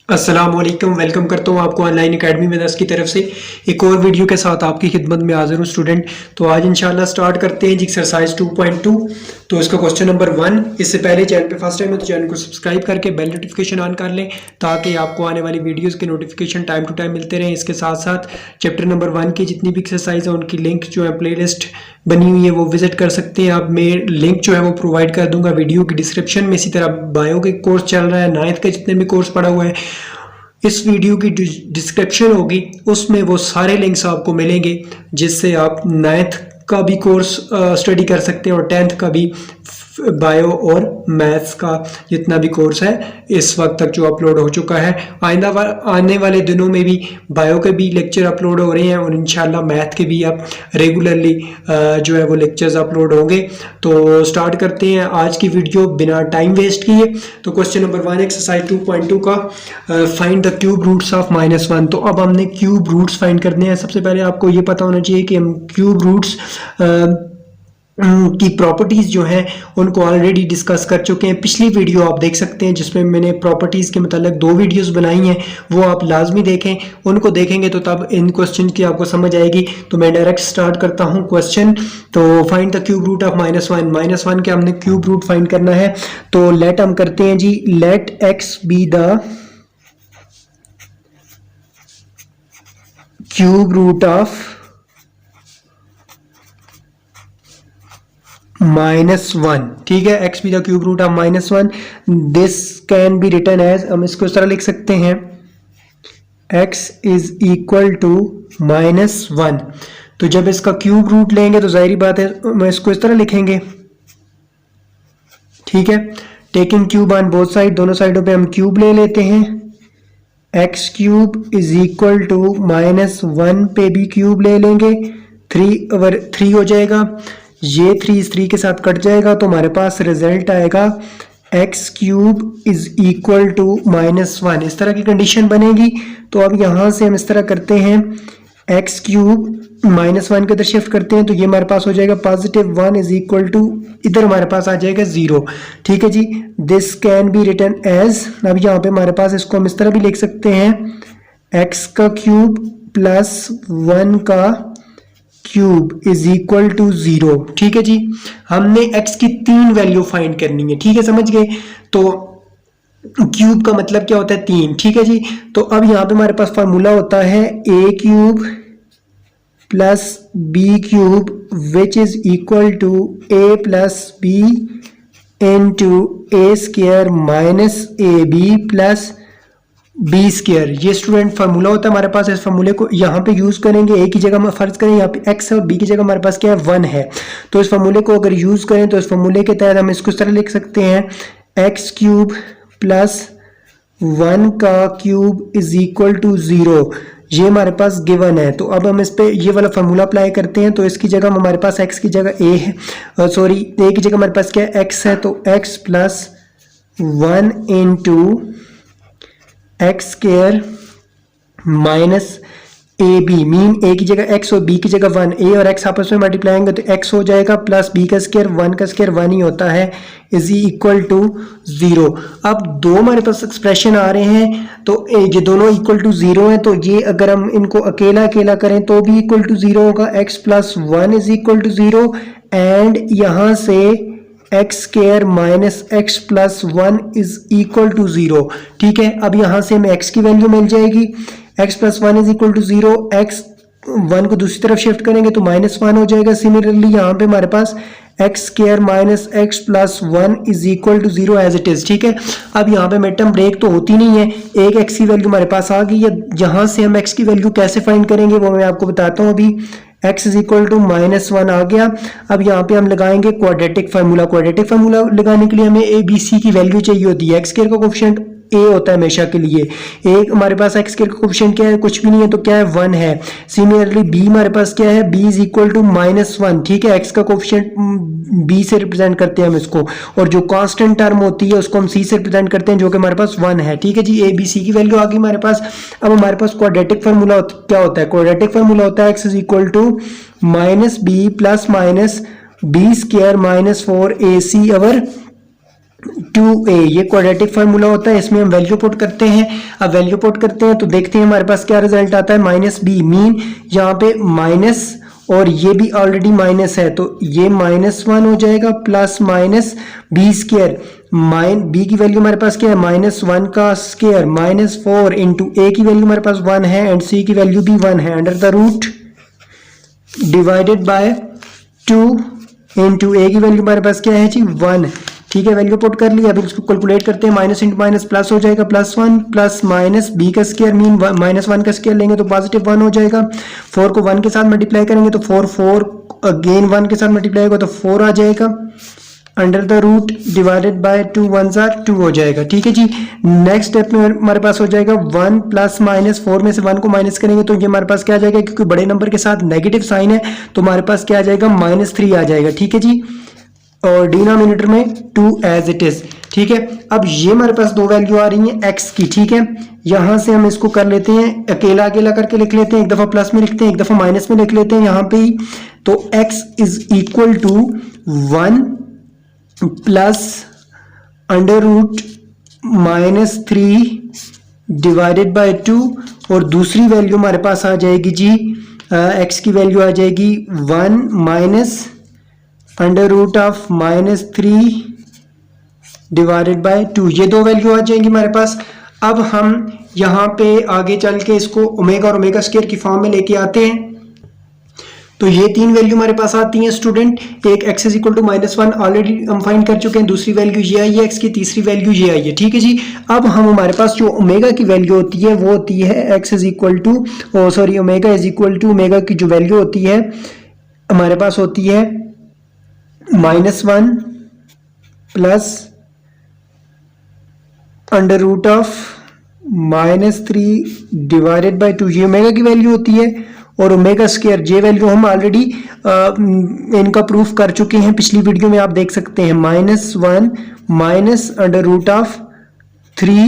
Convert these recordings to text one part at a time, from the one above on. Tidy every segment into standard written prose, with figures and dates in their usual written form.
अस्सलामुअलैकुम, वेलकम करता हूँ आपको ऑनलाइन एकेडमी में 10 की तरफ से एक और वीडियो के साथ आपकी खिदमत में हाजिर हूँ स्टूडेंट। तो आज इंशाल्लाह स्टार्ट करते हैं जी एक्सरसाइज 2.2। तो इसका क्वेश्चन नंबर 1। इससे पहले चैनल पे फर्स्ट टाइम है तो चैनल को सब्सक्राइब करके बेल नोटिफिकेशन ऑन कर लें ताकि आपको आने वाली वीडियोज़ के नोटिफिकेशन टाइम टू टाइम मिलते रहें। इसके साथ साथ चैप्टर नंबर 1 की जितनी भी एक्सरसाइज है उनकी लिंक जो है प्ले लिस्ट बनी हुई है वो विजिट कर सकते हैं आप। मैं लिंक जो है वो प्रोवाइड कर दूंगा वीडियो की डिस्क्रिप्शन में। इसी तरह बायो के कोर्स चल रहा है, 9th का जितने भी कोर्स पड़ा हुआ है इस वीडियो की डिस्क्रिप्शन होगी उसमें वो सारे लिंक्स आपको मिलेंगे जिससे आप 9th का भी कोर्स स्टडी कर सकते हैं और 10th का भी बायो और मैथ्स का जितना भी कोर्स है इस वक्त तक जो अपलोड हो चुका है। आने वाले दिनों में भी बायो के भी लेक्चर अपलोड हो रहे हैं और इंशाल्लाह मैथ के भी अब रेगुलरली जो है वो लेक्चर्स अपलोड होंगे। तो स्टार्ट करते हैं आज की वीडियो बिना टाइम वेस्ट किए। तो क्वेश्चन नंबर 1 एक्सरसाइज 2.2 का find the cube roots of -1। तो अब हमने क्यूब रूट्स फाइंड करने हैं। सबसे पहले आपको ये पता होना चाहिए कि हम क्यूब रूट्स की प्रॉपर्टीज जो हैं उनको ऑलरेडी डिस्कस कर चुके हैं। पिछली वीडियो आप देख सकते हैं जिसमें मैंने प्रॉपर्टीज के मतलब 2 वीडियोस बनाई हैं, वो आप लाजमी देखें। उनको देखेंगे तो तब इन क्वेश्चन की आपको समझ आएगी। तो मैं डायरेक्ट स्टार्ट करता हूं क्वेश्चन। तो find the cube root of -1 के हमने क्यूब रूट फाइंड करना है। तो लेट हम करते हैं जी, let x be the cube root of -1। ठीक है, x be the cube root of -1। This can be written as, हम इसको इस तरह लिख सकते हैं, x इज इक्वल टू -1। तो जब इसका क्यूब रूट लेंगे तो जाहिर बात है हम इसको इस तरह लिखेंगे। ठीक है, taking cube on both side, दोनों साइडों पे हम क्यूब ले लेते हैं। x cube is equal to -1 पे भी क्यूब ले लेंगे, 3 ओवर 3 हो जाएगा। ये 3 इस 3 के साथ कट जाएगा तो हमारे पास रिजल्ट आएगा x cube is equal to -1। इस तरह की कंडीशन बनेगी। तो अब यहाँ से हम इस तरह करते हैं, x क्यूब -1 के अंदर शिफ्ट करते हैं तो ये हमारे पास हो जाएगा +1 इज इक्वल टू, इधर हमारे पास आ जाएगा 0। ठीक है जी, this can be written as, अब यहाँ पे हमारे पास इसको हम इस तरह भी लिख सकते हैं, x का क्यूब प्लस 1 का क्यूब इज इक्वल टू 0। ठीक है जी, हमने x की 3 वैल्यू फाइंड करनी है। ठीक है, समझ गए। तो क्यूब का मतलब क्या होता है, 3। ठीक है जी, तो अब यहाँ पे हमारे पास फार्मूला होता है a cube plus b cube which is equal to a plus b into a square minus ab plus b square. ये स्टूडेंट फार्मूला होता है हमारे पास। इस फार्मूले को यहाँ पे यूज करेंगे, ए की जगह में फर्ज करें यहाँ पे x है और b की जगह हमारे पास क्या है, 1 है। तो इस फार्मूले को अगर यूज करें तो इस फार्मूले के तहत हम इसको इस तरह लिख सकते हैं, x क्यूब प्लस 1 का क्यूब इज इक्वल टू 0। ये हमारे पास गिवन है। तो अब हम इस पे ये वाला फार्मूला अप्लाई करते हैं। तो इसकी जगह हमारे पास x की जगह a है, सॉरी a की जगह हमारे पास क्या है, x है। तो x plus 1 into x square minus A B, mean A की जगह x और b की जगह 1, a और x आपस में मल्टीप्लाई होंगे तो x हो जाएगा प्लस b का स्क्वायर, 1 का स्क्वायर 1 ही होता है, इज इक्वल टू 0। अब दो हमारे पास एक्सप्रेशन आ रहे हैं तो ये दोनों इक्वल टू 0 है। तो ये अगर हम इनको अकेला अकेला करें तो भी इक्वल टू 0 होगा, x plus 1 is equal to 0 and यहाँ से x square minus x plus 1 is equal to 0। ठीक है, अब यहां से हमें x की वैल्यू मिल जाएगी, x plus 1 is equal to 0, x 1 को दूसरी तरफ शिफ्ट करेंगे तो -1 हो जाएगा। सिमिलरली यहाँ पे हमारे पास X square minus x plus 1 is equal to 0 as it is. ठीक है, अब यहाँ पे मिड टर्म ब्रेक तो होती नहीं है, एक x की वैल्यू हमारे पास आ गई है। यहाँ से हम x की वैल्यू कैसे फाइंड करेंगे वो मैं आपको बताता हूँ अभी। x इज इक्वल टू -1 आ गया। अब यहाँ पे हम लगाएंगे क्वाड्रेटिक फार्मूला। क्वाड्रेटिक फार्मूला लगाने के लिए हमें a b c की वैल्यू चाहिए होती है। x स्क्वायर का कोफिशिएंट ए होता है हमेशा के लिए। एक हमारे पास एक्स स्क्वायर का कोफिशिएंट क्या है, कुछ भी नहीं है, तो क्या है 1 है। सिमिलरली बी हमारे पास क्या है, बी इज इक्वल टू -1, ठीक है, एक्स का कोफिशिएंट बी से रिप्रेजेंट करते हैं हम इसको, और जो कांस्टेंट टर्म होती है उसको हम सी से रिप्रेजेंट करते हैं जो कि हमारे पास 1 है, ठीक है जी। ए बी सी की वैल्यू आ गई हमारे पास। अब हमारे पास क्वाड्रेटिक फार्मूला क्या होता है, क्वाड्रेटिक फार्मूला होता है x is equal to minus b plus minus b square minus 4ac over 2a, ये क्वाड्रेटिक फार्मूला होता है। इसमें हम वैल्यू पुट करते हैं। अब वैल्यू पुट करते हैं तो देखते हैं हमारे पास क्या रिजल्ट आता है, माइनस बी, मीन यहाँ पे माइनस और ये भी ऑलरेडी माइनस है तो ये -1 हो जाएगा, plus minus b square, b की वैल्यू हमारे पास क्या है, -1 का स्क्वायर -4 इंटू ए की वैल्यू हमारे पास 1 है एंड सी की वैल्यू भी 1 है, under the root divided by 2 into A की वैल्यू हमारे पास क्या है जी 1, ठीक है। वैल्यू पुट कर लिया। अब इसको कैलकुलेट करते हैं, माइनस इंटू माइनस प्लस हो जाएगा, +1 प्लस माइनस बी का स्क्वायर, मीन -1 का स्क्वायर लेंगे तो +1 हो जाएगा। 4 को 1 के साथ मल्टीप्लाई करेंगे तो 4 अगेन 1 के साथ मल्टीप्लाई होगा तो 4 आ जाएगा, under the root divided by 2 1s are 2 हो जाएगा, ठीक है जी। नेक्स्ट स्टेप में हमारे पास हो जाएगा 1 प्लस -4 में से 1 को माइनस करेंगे तो ये हमारे पास क्या आ जाएगा, क्योंकि बड़े नंबर के साथ नेगेटिव साइन है तो हमारे पास क्या आ जाएगा, -3 आ जाएगा, ठीक है जी। और डिनोमिनेटर में 2 एज इट इज, ठीक है। अब ये हमारे पास दो वैल्यू आ रही हैं x की, ठीक है। यहां से हम इसको कर लेते हैं, अकेला अकेला करके लिख लेते हैं, एक दफा प्लस में लिखते हैं, एक दफा माइनस में लिख लेते हैं यहाँ पे ही। तो x is equal to 1 plus under root -3 divided by 2, और दूसरी वैल्यू हमारे पास आ जाएगी जी, x की वैल्यू आ जाएगी 1 minus under root of -3 divided by 2, ये दो वैल्यू आ जाएंगी हमारे पास। अब हम यहाँ पे आगे चल के इसको ओमेगा और ओमेगा स्क्वायर की फॉर्म में लेके आते हैं। तो ये तीन वैल्यू हमारे पास आती हैं स्टूडेंट, एक x is equal to -1 already हम फाइंड कर चुके हैं, दूसरी वैल्यू ये आई है x की, तीसरी वैल्यू ये आई है, ठीक है जी। अब हम हमारे पास जो ओमेगा की वैल्यू होती है वो होती है x is equal to omega is equal to, omega की जो वैल्यू होती है हमारे पास होती है -1 plus under root of -3 divided by 2, ये ओमेगा की वैल्यू होती है। और ओमेगा स्क्वायर ये वैल्यू हम ऑलरेडी इनका प्रूफ कर चुके हैं पिछली वीडियो में, आप देख सकते हैं, -1 minus under root of 3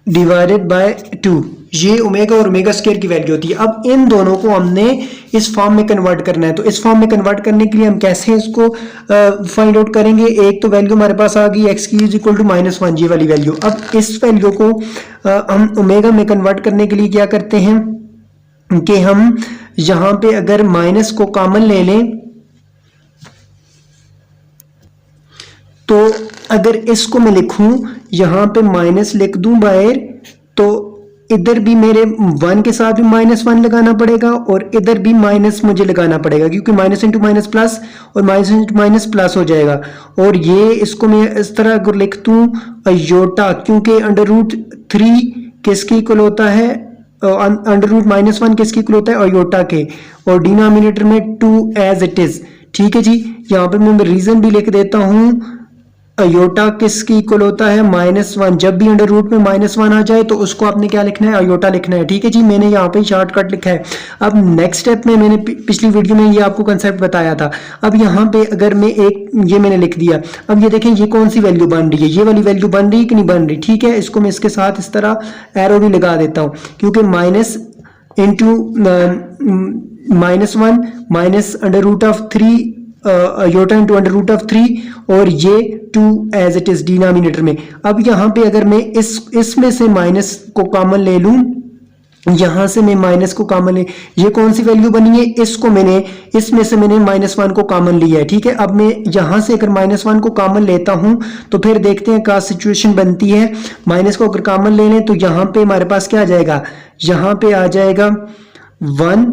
divided by 2, ये ओमेगा और ओमेगा स्क्वायर की वैल्यू होती है। अब इन दोनों को हमने इस फॉर्म में कन्वर्ट करना है, तो इस फॉर्म में कन्वर्ट करने के लिए हम कैसे इसको फाइंड आउट करेंगे। एक तो वैल्यू हमारे पास आ गई x की इज इक्वल टू -1, ये वाली वैल्यू। अब इस वैल्यू को हम ओमेगा में कन्वर्ट करने के लिए क्या करते हैं कि हम यहां पे अगर माइनस को कॉमन ले लें तो अगर इसको मैं लिखूं यहां पे माइनस लिख दूं बाहर, तो इधर भी मेरे 1 के साथ भी -1 लगाना पड़ेगा और इधर भी माइनस मुझे लगाना पड़ेगा, क्योंकि माइनस इंटू माइनस प्लस और माइनस इंटू माइनस प्लस हो जाएगा। और ये इसको मैं इस तरह अगर लिख दूं अयोटा, क्योंकि अंडर रूट 3 किसके इक्वल होता है, अंडर रूट -1 किसके इक्वल होता है, अयोटा के, और डिनोमिनेटर में 2 एज इट इज, ठीक है जी। यहाँ पे मैं रीजन भी लिख देता हूं, अयोटा किसके इक्वल होता है, -1। जब भी अंडर रूट में -1 आ जाए तो उसको आपने क्या लिखना है, अयोटा लिखना है, ठीक है जी। मैंने यहाँ पे शॉर्टकट लिखा है। अब नेक्स्ट स्टेप में मैंने पिछली वीडियो में ये आपको कंसेप्ट बताया था। अब यहाँ पे अगर मैं ये मैंने लिख दिया, अब ये देखें ये कौन सी वैल्यू बन रही है, ये वाली वैल्यू बन रही है कि नहीं बन रही, ठीक है। इसको मैं इसके साथ इस तरह एरो भी लगा देता हूँ, क्योंकि minus into -1 minus under root of 3 iota into under root of 3, और ये 2 एज इट इज डिनोमिनेटर में। अब यहाँ पे अगर मैं इसमें से माइनस को कॉमन ले लूं, यहां से मैं माइनस को कॉमन ले, ये कौन सी वैल्यू बनी है, इसको मैंने इसमें से मैंने -1 को कॉमन लिया है, ठीक है। अब मैं यहां से अगर -1 को कॉमन लेता हूं तो फिर देखते हैं क्या सिचुएशन बनती है। माइनस को अगर कॉमन ले लें तो यहां पे हमारे पास क्या आ जाएगा, यहां पे आ जाएगा 1,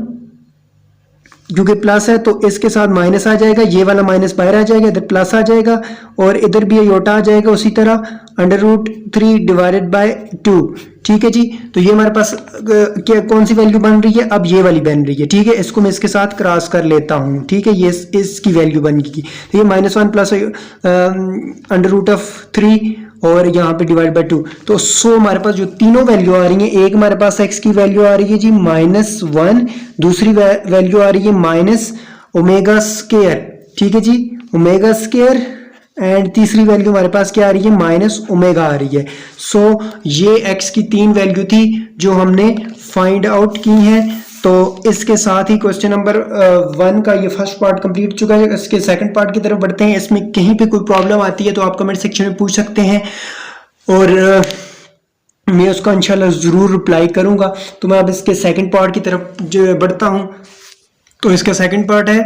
क्योंकि प्लस है तो इसके साथ माइनस आ जाएगा, ये वाला माइनस बाहर आ जाएगा, इधर प्लस आ जाएगा, और इधर भी अयोटा आ जाएगा उसी तरह, अंडर रूट 3 डिवाइडेड बाय 2, ठीक है जी। तो ये हमारे पास क्या कौन सी वैल्यू बन रही है, अब ये वाली बन रही है, ठीक है। इसको मैं इसके साथ क्रॉस कर लेता हूं, ठीक है, ये इसकी वैल्यू बन गई। तो ये -1 प्लस अंडर रूट ऑफ 3 और यहाँ पे डिवाइड बाय 2, तो सो हमारे पास जो तीनों वैल्यू आ रही हैं, एक हमारे पास x की वैल्यू आ रही है जी -1, दूसरी वैल्यू आ रही है माइनस ओमेगा स्क्वायर, ठीक है जी, ओमेगा स्क्वायर, एंड तीसरी वैल्यू हमारे पास क्या आ रही है, माइनस ओमेगा आ रही है। सो ये x की तीन वैल्यू थी जो हमने फाइंड आउट की हैं। तो इसके साथ ही क्वेश्चन नंबर 1 का ये फर्स्ट पार्ट कंप्लीट चुका है। इसके सेकंड पार्ट की तरफ बढ़ते हैं। इसमें कहीं पे कोई प्रॉब्लम आती है तो आप कमेंट सेक्शन में पूछ सकते हैं और मैं उसका इंशाल्लाह ज़रूर रिप्लाई करूंगा। तो मैं अब इसके सेकंड पार्ट की तरफ जो बढ़ता हूं। तो इसका सेकंड पार्ट है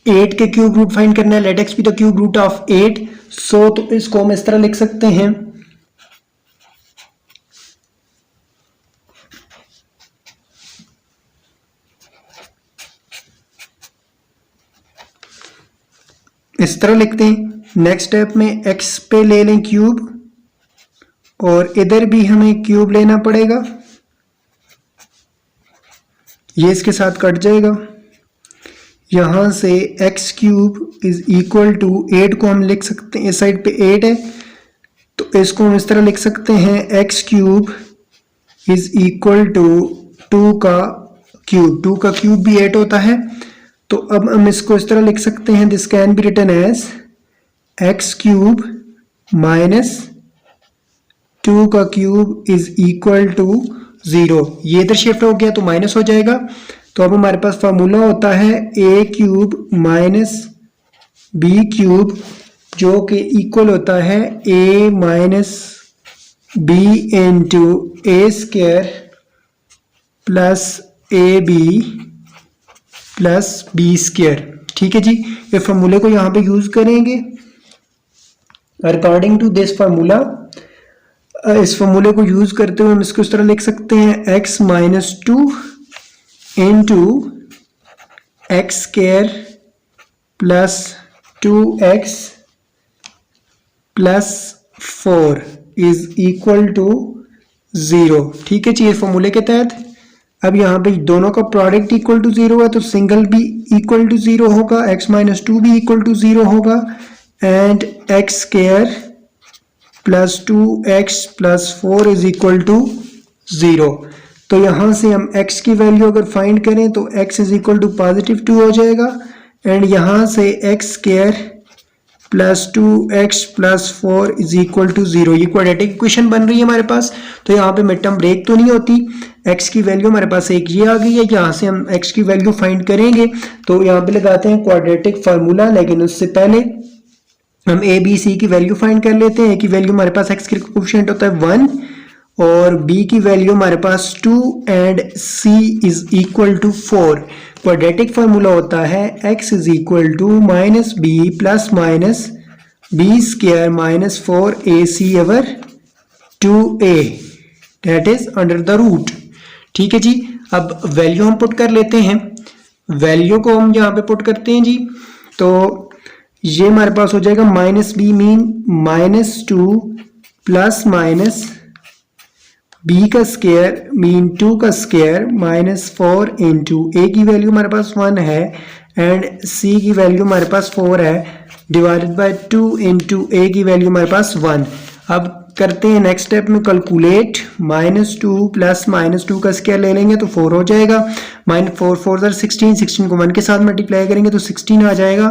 8 के क्यूब रूट फाइंड करना है। Let x be the cube root of 8। So तो इसको हम इस तरह लिख सकते हैं, इस तरह लिखते हैं। नेक्स्ट स्टेप में x पे ले लें क्यूब और इधर भी हमें क्यूब लेना पड़ेगा, ये इसके साथ कट जाएगा। यहां से x cube is equal to 8 को हम लिख सकते हैं, इस साइड पे 8 है तो इसको हम इस तरह लिख सकते हैं, x cube is equal to 2 का क्यूब। 2 का क्यूब भी 8 होता है। तो अब हम इसको इस तरह लिख सकते हैं, this can be written as x cube minus 2 का क्यूब इज इक्वल टू 0। ये इधर शिफ्ट हो गया तो माइनस हो जाएगा। तो अब हमारे पास फार्मूला होता है a cube minus b cube, जो कि इक्वल होता है a माइनस b into a square plus a b plus b square. ठीक है जी, ये फार्मूले को यहाँ पे यूज करेंगे। अकॉर्डिंग टू दिस फार्मूला, इस फार्मूले को यूज करते हुए हम इसको इस तरह लिख सकते हैं, x minus 2 into x square plus 2x plus 4 is equal to 0। ठीक है जी, इस फार्मूले के तहत अब यहाँ पे दोनों का प्रोडक्ट इक्वल टू 0 है तो सिंगल भी इक्वल टू 0 होगा, x माइनस 2 भी इक्वल टू 0 होगा, and x square plus 2x plus 4 is equal to 0। तो यहाँ से हम x की वैल्यू अगर फाइंड करें तो x is equal to positive 2 हो जाएगा, एंड यहाँ से x square plus 2x plus 4 is equal to 0। ये क्वाड्रेटिक इक्वेशन बन रही है हमारे पास। तो यहाँ पे मिड टर्म ब्रेक तो नहीं होती। x की वैल्यू हमारे पास एक ये आ गई है, यहाँ से हम x की वैल्यू फाइंड करेंगे। तो यहाँ पे लगाते हैं क्वाड्रेटिक फार्मूला, लेकिन उससे पहले हम a b c की वैल्यू फाइंड कर लेते हैं। a की वैल्यू हमारे पास x की कोएफिशिएंट होता है 1 और b की वैल्यू हमारे पास 2 and c is equal to 4। Quadratic formula होता है x is equal to minus b plus minus b square minus 4ac over 2a that is under the root. ठीक है जी, अब वैल्यू हम पुट कर लेते हैं। वैल्यू को हम यहाँ पे पुट करते हैं जी, तो ये हमारे पास हो जाएगा minus b mean -2 plus minus b का स्क्वायर मीन 2 का स्क्वायर -4 इंटू ए की वैल्यू हमारे पास 1 है एंड सी की वैल्यू हमारे पास 4 है, डिवाइडेड बाय 2 इंटू ए की वैल्यू हमारे पास 1। अब करते हैं नेक्स्ट स्टेप में कैलकुलेट, -2 प्लस -2 का स्क्वायर ले लेंगे तो 4 हो जाएगा, -4 4 16 को 1 के साथ मल्टीप्लाई करेंगे तो 16 आ जाएगा,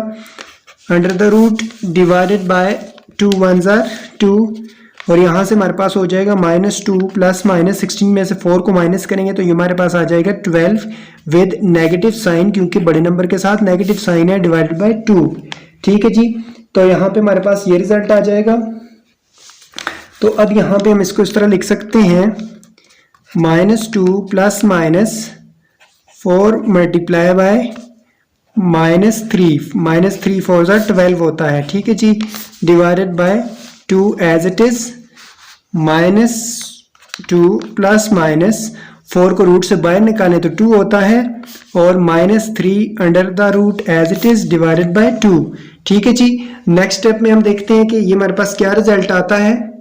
under the root divided by 2 1s are 2, और यहाँ से हमारे पास हो जाएगा -2 प्लस -16 में से 4 को माइनस करेंगे तो ये हमारे पास आ जाएगा 12 विद नेगेटिव साइन, क्योंकि बड़े नंबर के साथ नेगेटिव साइन है, डिवाइडेड बाय 2। ठीक है जी, तो यहाँ पे हमारे पास ये रिजल्ट आ जाएगा। तो अब यहाँ पे हम इसको इस तरह लिख सकते हैं, -2 प्लस -4 मल्टीप्लाई बाय -3 4 12 होता है। ठीक है जी, divided by 2 as it is, -2 plus -4 को रूट से बाहर निकालें तो 2 होता है, और -3 under the root as it is divided by 2। ठीक है जी, नेक्स्ट स्टेप में हम देखते हैं कि ये हमारे पास क्या रिजल्ट आता है।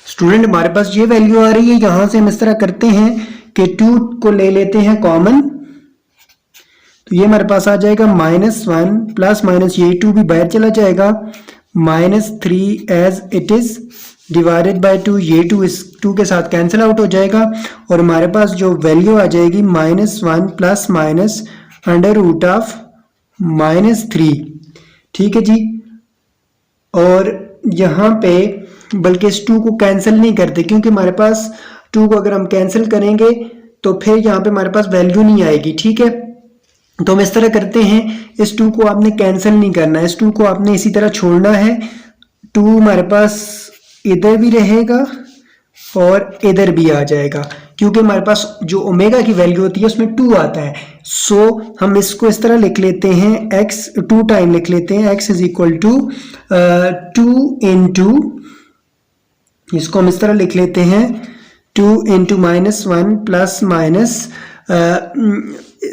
स्टूडेंट, हमारे पास ये वैल्यू आ रही है, यहां से हम इस तरह करते हैं कि 2 को ले लेते हैं कॉमन, तो ये हमारे पास आ जाएगा -1 प्लस माइनस ये 2 भी बाहर चला जाएगा, -3 as it is divided by 2, ये 2 इस 2 के साथ कैंसिल आउट हो जाएगा और हमारे पास जो वैल्यू आ जाएगी -1 plus minus under root of -3। ठीक है जी। और यहाँ पे बल्कि इस 2 को कैंसिल नहीं करते क्योंकि हमारे पास 2 को अगर हम कैंसिल करेंगे तो फिर यहाँ पे हमारे पास वैल्यू नहीं आएगी। ठीक है, तो हम इस तरह करते हैं, इस 2 को आपने कैंसिल नहीं करना है, इस 2 को आपने इसी तरह छोड़ना है। 2 हमारे पास इधर भी रहेगा और इधर भी आ जाएगा क्योंकि हमारे पास जो ओमेगा की वैल्यू होती है उसमें 2 आता है। सो हम इसको इस तरह लिख लेते हैं, x 2 टाइम लिख लेते हैं, x is equal to 2 into, इसको हम इस तरह लिख लेते हैं 2 इंटू -1 प्लस माइनस,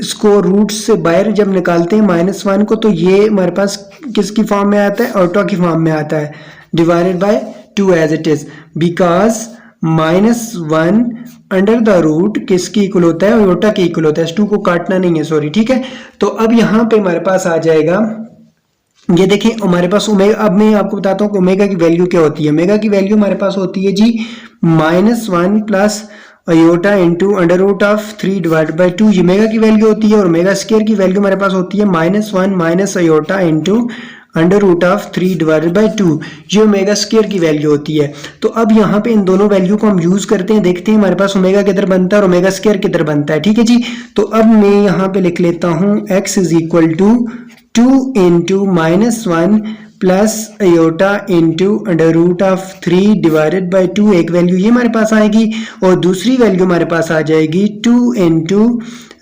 इसको रूट से बाहर जब निकालते हैं -1 को तो ये हमारे पास किसकी फॉर्म में आता है, ऑटो की फॉर्म में आता है, divided by 2 as it is, because -1 under the root किसकी इक्वल होता है, ऑटो के इक्वल होता है। 2 को काटना नहीं है, सॉरी। ठीक है, तो अब यहाँ पे हमारे पास आ जाएगा, ये देखें हमारे पास ओमेगा, अब मैं आपको बताता हूँ कि ओमेगा की वैल्यू क्या होती है। ओमेगा की वैल्यू हमारे पास होती है जी -1 plus iota into under root of 3 divide by 2, ये ओमेगा की वैल्यू होती है। और ओमेगा स्क्वायर की वैल्यू हमारे पास होती है -1 minus iota into under root of 3 divided by 2, ये ओमेगा स्क्वायर की वैल्यू होती है। तो अब यहाँ पे इन दोनों वैल्यू को हम यूज करते हैं, देखते हैं हमारे पास ओमेगा किधर बनता है और ओमेगा स्क्वायर किधर बनता है। ठीक है जी, तो अब मैं यहाँ पे लिख लेता हूँ x is equal to 2 into -1 plus iota into under root of 3 divided by 2, एक वैल्यू ये हमारे पास आएगी और दूसरी वैल्यू हमारे पास आ जाएगी 2 into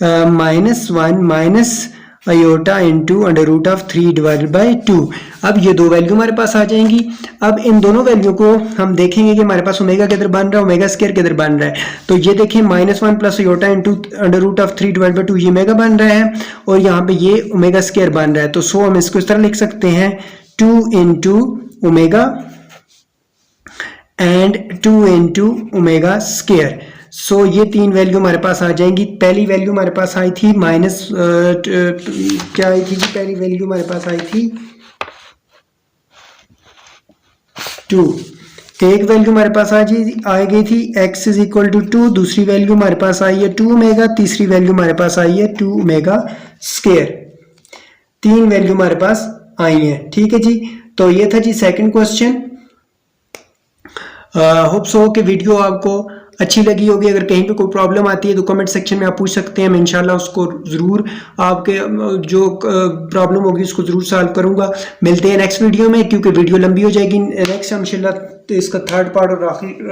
-1 minus iota into under root of 3 divided by 2। अब ये दो वैल्यू हमारे पास आ जाएंगी। अब इन दोनों वैल्यू को हम देखेंगे कि हमारे पास ओमेगा किधर बन रहा है, ओमेगा स्क्वायर किधर बन रहा है। तो ये देखें -1 plus iota into under root of 3 divide by 2, ये ओमेगा बन रहा है और यहाँ पे ये ओमेगा स्क्वायर बन रहा है। तो सो हम इसको इस तरह लिख सकते हैं 2 into omega and 2 into omega square. So ये तीन वैल्यू हमारे पास आ जाएंगी। पहली वैल्यू हमारे पास आई थी क्या आई थी जी, पहली वैल्यू हमारे पास आई थी 2, एक वैल्यू हमारे पास आ गई थी x इज इक्वल टू 2, दूसरी वैल्यू हमारे पास आई है 2 ओमेगा, तीसरी वैल्यू हमारे पास आई है 2 ओमेगा स्क्वायर। तीन वैल्यू हमारे पास आई है। ठीक है जी, तो ये था जी सेकंड क्वेश्चन। होप सो कि वीडियो आपको अच्छी लगी होगी। अगर कहीं पे कोई प्रॉब्लम आती है तो कमेंट सेक्शन में आप पूछ सकते हैं, मैं इंशाल्लाह उसको ज़रूर आपके जो प्रॉब्लम होगी उसको ज़रूर सॉल्व करूंगा। मिलते हैं नेक्स्ट वीडियो में, क्योंकि वीडियो लंबी हो जाएगी। नेक्स्ट इंशाल्लाह तो इसका थर्ड पार्ट और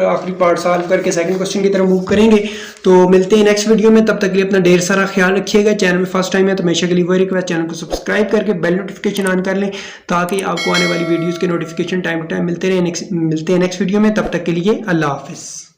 आखिरी पार्ट सॉल्व करके सेकंड क्वेश्चन की तरफ मूव करेंगे। तो मिलते हैं नेक्स्ट वीडियो में, तब तक के लिए अपना ढेर सारा ख्याल रखिएगा। चैनल में फर्स्ट टाइम है तो हमेशा के लिए वही रिक्वेस्ट, चैनल को सब्सक्राइब करके बेल नोटिफिकेशन ऑन कर लें ताकि आपको आने वाली वीडियोज़ के नोटिफिकेशन टाइम टू टाइम मिलते हैं नेक्स्ट वीडियो में। तब तक के लिए अल्लाह हाफिज़।